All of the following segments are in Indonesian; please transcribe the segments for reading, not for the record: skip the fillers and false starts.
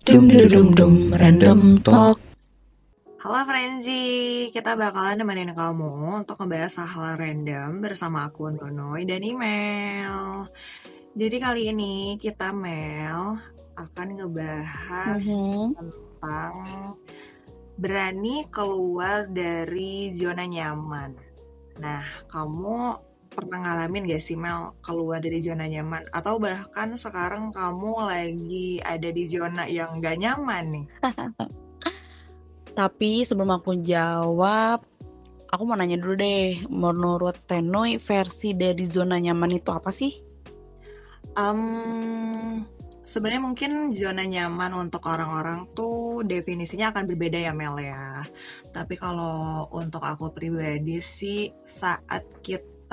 Dum dum dum dum random talk. Halo Frenzy, kita bakalan nemenin kamu untuk ngebahas hal-hal random bersama aku Nonoy dan Email. Jadi kali ini kita Mel akan ngebahas Mhm. tentang berani keluar dari zona nyaman. Nah, kamu pernah ngalamin gak sih Mel keluar dari zona nyaman? Atau bahkan sekarang kamu lagi ada di zona yang gak nyaman nih? Tapi sebelum aku jawab, aku mau nanya dulu deh. Menurut Tenoy, versi dari zona nyaman itu apa sih? Sebenarnya mungkin zona nyaman untuk orang-orang tuh definisinya akan berbeda ya Mel ya. Tapi kalau untuk aku pribadi sih saat kita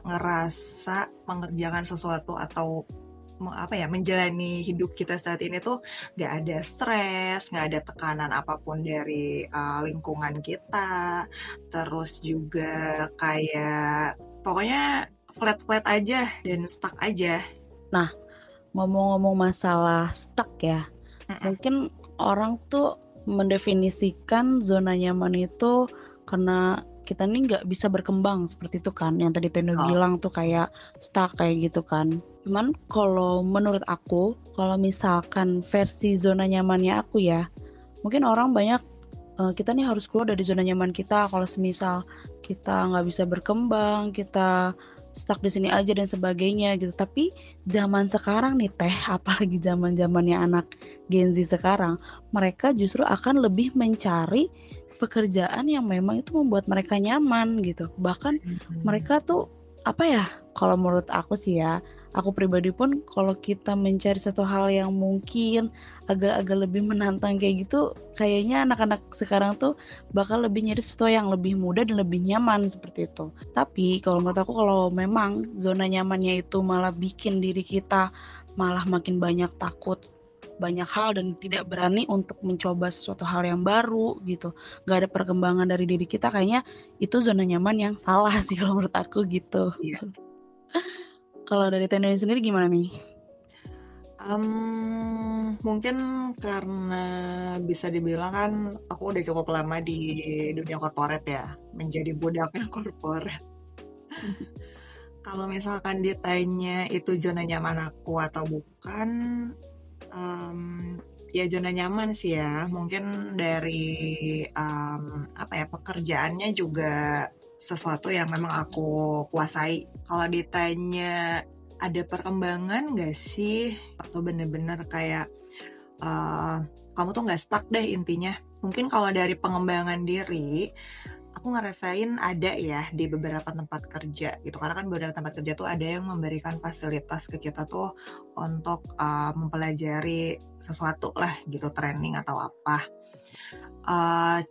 ngerasa mengerjakan sesuatu atau menjalani hidup kita saat ini tuh gak ada stres, gak ada tekanan apapun dari lingkungan kita, terus juga kayak pokoknya flat-flat aja dan stuck aja. Nah, ngomong-ngomong masalah stuck ya, Mm-mm. mungkin orang tuh mendefinisikan zona nyaman itu karena kita nih nggak bisa berkembang seperti itu kan, yang tadi Tenoy Oh, bilang tuh kayak stuck kayak gitu kan. Cuman kalau menurut aku, kalau misalkan versi zona nyamannya aku ya, mungkin orang banyak kita nih harus keluar dari zona nyaman kita kalau semisal kita nggak bisa berkembang, kita stuck di sini aja dan sebagainya gitu. Tapi zaman sekarang nih teh, apalagi zaman-zamannya anak Gen Z sekarang, mereka justru akan lebih mencari pekerjaan yang memang itu membuat mereka nyaman gitu. Bahkan mereka tuh apa ya? Kalau menurut aku sih ya, aku pribadi pun kalau kita mencari satu hal yang mungkin agak-agak lebih menantang kayak gitu, kayaknya anak-anak sekarang tuh bakal lebih nyari sesuatu yang lebih mudah dan lebih nyaman seperti itu. Tapi kalau menurut aku, kalau memang zona nyamannya itu malah bikin diri kita malah makin banyak takut banyak hal dan tidak berani untuk mencoba sesuatu hal yang baru gitu, gak ada perkembangan dari diri kita, kayaknya itu zona nyaman yang salah sih kalau menurut aku gitu. iya. Kalau dari Tendanya sendiri gimana nih? Mungkin karena bisa dibilang kan aku udah cukup lama di dunia korporat ya, menjadi budaknya korporat. Kalau misalkan ditanya itu zona nyaman aku atau bukan, ya zona nyaman sih ya. Mungkin dari pekerjaannya juga sesuatu yang memang aku kuasai. Kalau ditanya ada perkembangan nggak sih? Atau bener-bener kayak uh, kamu tuh nggak stuck deh intinya. Mungkin kalau dari pengembangan diri, aku ngerasain ada ya di beberapa tempat kerja gitu. Karena kan beberapa tempat kerja tuh ada yang memberikan fasilitas ke kita tuh untuk mempelajari sesuatu lah gitu, training atau apa.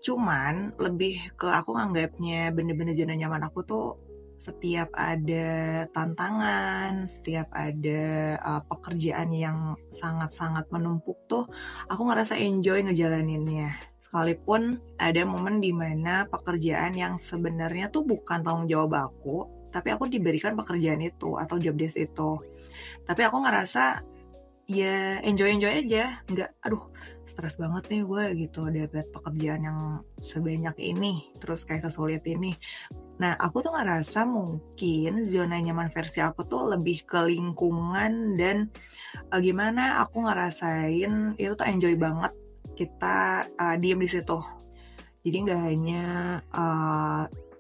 Cuman lebih ke aku nganggapnya bener-bener zona nyaman aku tuh setiap ada tantangan, setiap ada pekerjaan yang sangat-sangat menumpuk tuh, aku ngerasa enjoy ngejalaninnya. Sekalipun ada momen dimana pekerjaan yang sebenarnya tuh bukan tanggung jawab aku, tapi aku diberikan pekerjaan itu atau job desk itu. Tapi aku ngerasa ya enjoy aja, nggak aduh stres banget nih gue gitu dapat pekerjaan yang sebanyak ini terus kayak sesulit ini. Nah aku tuh ngerasa mungkin zona nyaman versi aku tuh lebih ke lingkungan dan gimana aku ngerasain itu tuh enjoy banget kita diem di situ. Jadi nggak hanya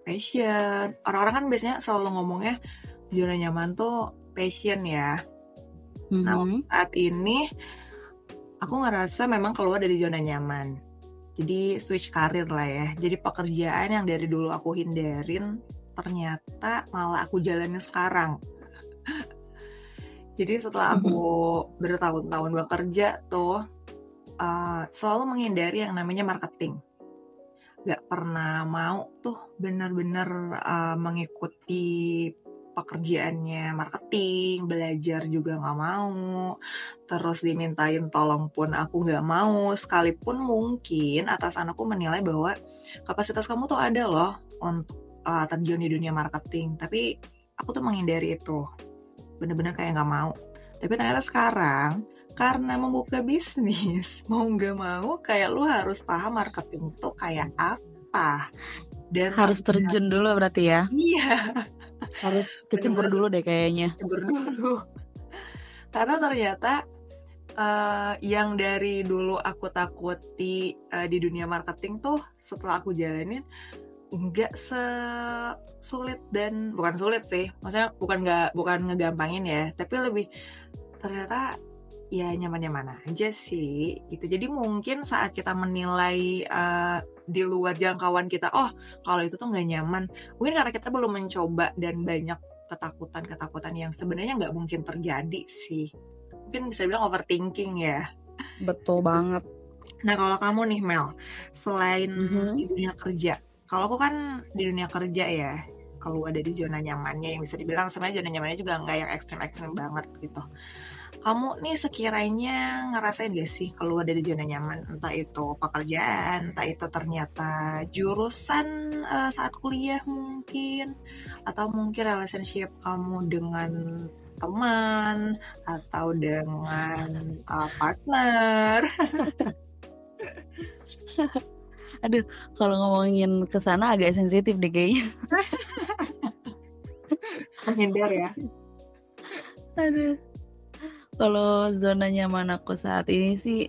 passion, orang-orang kan biasanya selalu ngomongnya zona nyaman tuh passion ya. Nah Mhm. saat ini aku ngerasa memang keluar dari zona nyaman. Jadi switch karir lah ya. Jadi pekerjaan yang dari dulu aku hindarin ternyata malah aku jalanin sekarang. Jadi setelah aku bertahun-tahun bekerja tuh selalu menghindari yang namanya marketing. Gak pernah mau tuh benar-benar mengikuti pekerjaannya marketing, belajar juga gak mau, terus dimintain tolong pun aku gak mau, sekalipun mungkin atasan aku menilai bahwa kapasitas kamu tuh ada loh untuk terjun di dunia marketing, tapi aku tuh menghindari itu, bener-bener kayak gak mau. Tapi ternyata sekarang karena membuka bisnis mau nggak mau kayak lu harus paham marketing itu kayak apa. Dan Harus terjun dulu berarti ya. iya, Harus kecebur bener-bener dulu deh kayaknya. kecebur dulu. Karena ternyata yang dari dulu aku takuti di dunia marketing tuh setelah aku jalanin nggak sesulit, dan bukan sulit sih, maksudnya bukan ngegampangin ya, tapi lebih ternyata ya nyaman-nyaman aja sih gitu. Jadi mungkin saat kita menilai di luar jangkauan kita, oh kalau itu tuh nggak nyaman, mungkin karena kita belum mencoba dan banyak ketakutan yang sebenarnya nggak mungkin terjadi sih. Mungkin bisa bilang overthinking ya. Betul banget. Nah kalau kamu nih Mel, selain di Mhm. dunia kerja, kalau aku kan di dunia kerja ya, kalau ada di zona nyamannya, yang bisa dibilang sebenarnya zona nyamannya juga nggak yang ekstrim-ekstrim banget gitu. Kamu nih sekiranya ngerasain gak sih keluar dari zona nyaman, entah itu pekerjaan, entah itu ternyata jurusan saat kuliah mungkin, atau mungkin relationship kamu dengan teman, atau dengan partner. Aduh, kalau ngomongin ke sana agak sensitif deh kayaknya. Menghindar ya. Aduh. Kalau zona nyaman aku saat ini sih,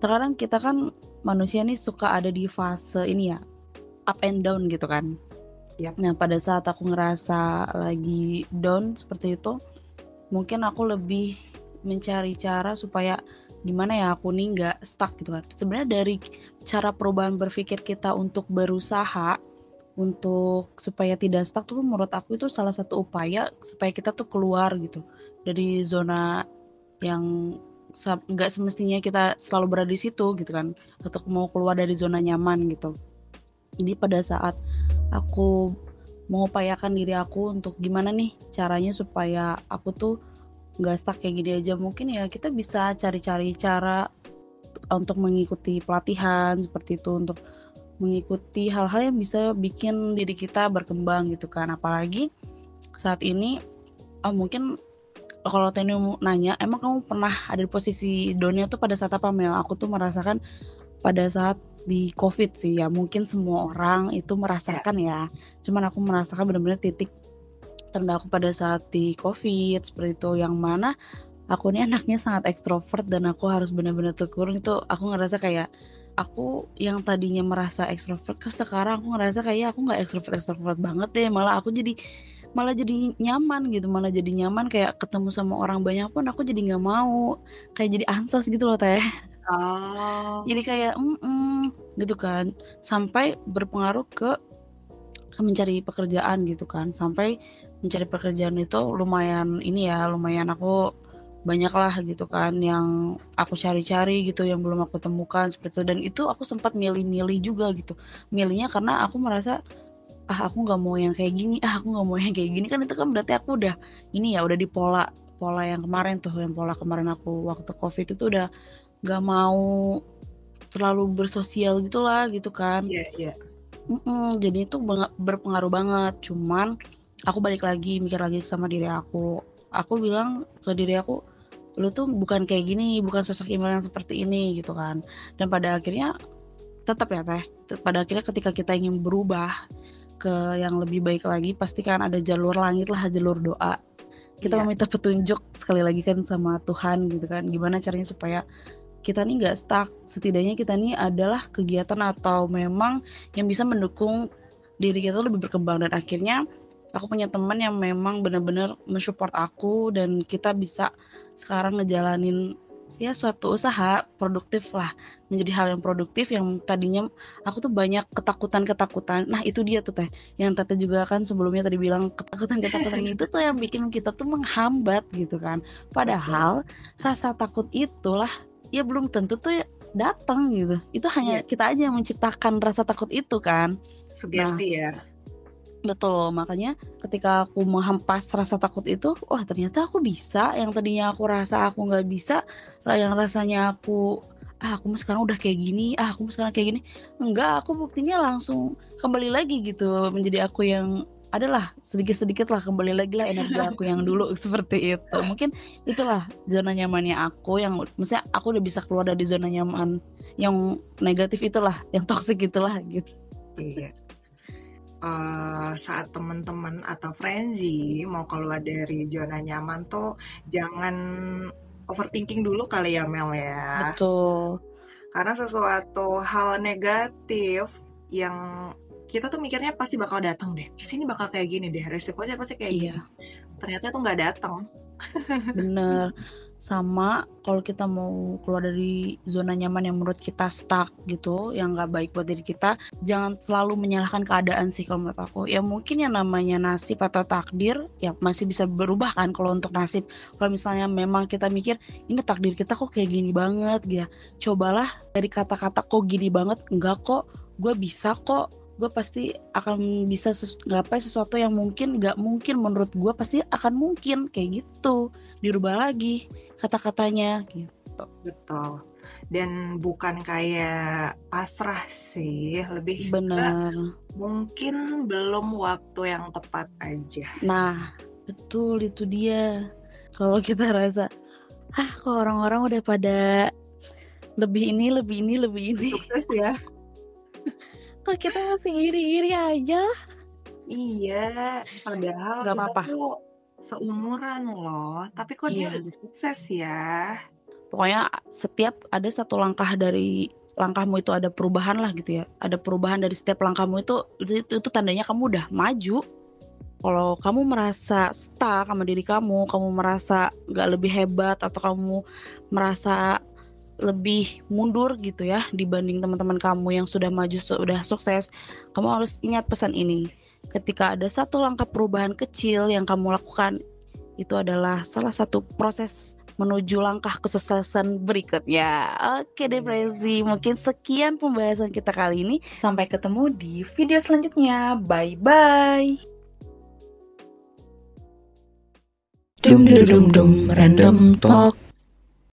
terkadang kita kan manusia nih suka ada di fase ini ya, up and down gitu kan. Yap. Nah, pada saat aku ngerasa lagi down seperti itu, mungkin aku lebih mencari cara supaya gimana ya aku nih nggak stuck gitu kan. Sebenarnya dari cara perubahan berpikir kita untuk berusaha untuk supaya tidak stuck tuh menurut aku itu salah satu upaya supaya kita tuh keluar gitu dari zona yang nggak semestinya kita selalu berada di situ gitu kan, untuk mau keluar dari zona nyaman gitu. Jadi pada saat aku mengupayakan diri aku untuk gimana nih caranya supaya aku tuh nggak stuck kayak gini aja, mungkin ya kita bisa cari-cari cara untuk mengikuti pelatihan seperti itu, untuk mengikuti hal-hal yang bisa bikin diri kita berkembang gitu kan. Apalagi saat ini mungkin kalau Teni nanya, emang kamu pernah ada di posisi downnya tuh pada saat apa, Mel? Aku tuh merasakan pada saat di COVID sih ya. Mungkin semua orang itu merasakan ya. Cuman aku merasakan benar-benar titik terendah aku pada saat di COVID seperti itu, yang mana aku ini anaknya sangat ekstrovert dan aku harus benar-benar terkurung. Itu aku ngerasa kayak aku yang tadinya merasa ekstrovert ke sekarang aku ngerasa kayak aku nggak ekstrovert banget deh, malah jadi nyaman gitu, kayak ketemu sama orang banyak pun aku jadi nggak mau, kayak jadi ansos gitu loh Teh. Oh. Jadi kayak gitu kan, sampai berpengaruh ke mencari pekerjaan gitu kan, sampai mencari pekerjaan itu lumayan ini ya, lumayan aku banyak lah gitu kan yang aku cari-cari gitu yang belum aku temukan seperti itu, dan itu aku sempat milih-milih juga gitu. Milihnya karena aku merasa, aku nggak mau yang kayak gini, aku nggak mau yang kayak gini, kan itu kan berarti aku udah ini ya, udah di pola pola yang kemarin tuh, yang pola kemarin aku waktu COVID itu udah nggak mau terlalu bersosial gitulah gitu kan. Iya, iya. Jadi itu berpengaruh banget. Cuman aku balik lagi mikir lagi sama diri aku. Aku bilang ke diri aku, lu tuh bukan kayak gini, bukan sosok Imel yang seperti ini gitu kan. Dan pada akhirnya tetap ya Teh, pada akhirnya ketika kita ingin berubah ke yang lebih baik lagi, pasti kan ada jalur langit lah, jalur doa. Kita Iya. meminta petunjuk sekali lagi kan sama Tuhan gitu kan, gimana caranya supaya kita nih nggak stuck. Setidaknya kita nih adalah kegiatan atau memang yang bisa mendukung diri kita lebih berkembang, dan akhirnya aku punya teman yang memang benar-benar mensupport aku dan kita bisa sekarang ngejalanin ya suatu usaha produktif lah, menjadi hal yang produktif yang tadinya aku tuh banyak ketakutan. Nah itu dia tuh Teh, yang Tete juga kan sebelumnya tadi bilang ketakutan itu tuh yang bikin kita tuh menghambat gitu kan. Betul. Padahal rasa takut itulah ya belum tentu tuh datang gitu. Itu hanya Iya, kita aja yang menciptakan rasa takut itu kan. Nah, sugesti ya. betul, makanya ketika aku menghempas rasa takut itu, wah ternyata aku bisa, yang tadinya aku rasa aku nggak bisa, yang rasanya aku mah sekarang udah kayak gini, aku mah sekarang kayak gini, enggak, aku buktinya langsung kembali lagi gitu menjadi aku yang adalah sedikit-sedikit lah kembali lagi lah energi aku yang dulu seperti itu. Mungkin itulah zona nyamannya aku, yang maksudnya aku udah bisa keluar dari zona nyaman yang negatif itulah, yang toksik itulah gitu. Iya. Saat teman-teman atau friendsy mau keluar dari zona nyaman tuh jangan overthinking dulu kali ya Mel ya. Betul. Karena sesuatu hal negatif yang kita tuh mikirnya pasti bakal datang deh. Ini bakal kayak gini deh, resikonya pasti kayak gini. Ternyata tuh nggak datang. Bener. Sama kalau kita mau keluar dari zona nyaman yang menurut kita stuck gitu, yang nggak baik buat diri kita, jangan selalu menyalahkan keadaan sih kalau menurut aku. Ya mungkin yang namanya nasib atau takdir ya masih bisa berubah kan kalau untuk nasib. Kalau misalnya memang kita mikir ini takdir kita kok kayak gini banget gitu, cobalah dari kata-kata kok gini banget, enggak kok, gue bisa kok, gue pasti akan bisa gapai sesuatu yang mungkin gak mungkin menurut gue pasti akan mungkin, kayak gitu. Dirubah lagi kata-katanya gitu. Betul. Dan bukan kayak pasrah sih, lebih bener. Mungkin belum waktu yang tepat aja. Nah, betul itu dia. Kalau kita rasa, kok orang-orang udah pada lebih ini. Sukses ya. Kok kita masih gini-gini aja? Iya, padahal Gak kita apa-apa. tuh seumuran loh, tapi kok dia lebih sukses ya. Pokoknya setiap ada satu langkah dari langkahmu itu ada perubahan lah gitu ya. Ada perubahan dari setiap langkahmu itu tandanya kamu udah maju. Kalau kamu merasa stuck sama diri kamu merasa gak lebih hebat atau kamu merasa lebih mundur gitu ya dibanding teman-teman kamu yang sudah maju, sudah sukses, kamu harus ingat pesan ini. Ketika ada satu langkah perubahan kecil yang kamu lakukan, itu adalah salah satu proses menuju langkah kesuksesan berikutnya. Oke deh Prezi, mungkin sekian pembahasan kita kali ini. Sampai ketemu di video selanjutnya. Bye-bye. Dum dum dum dum random talk.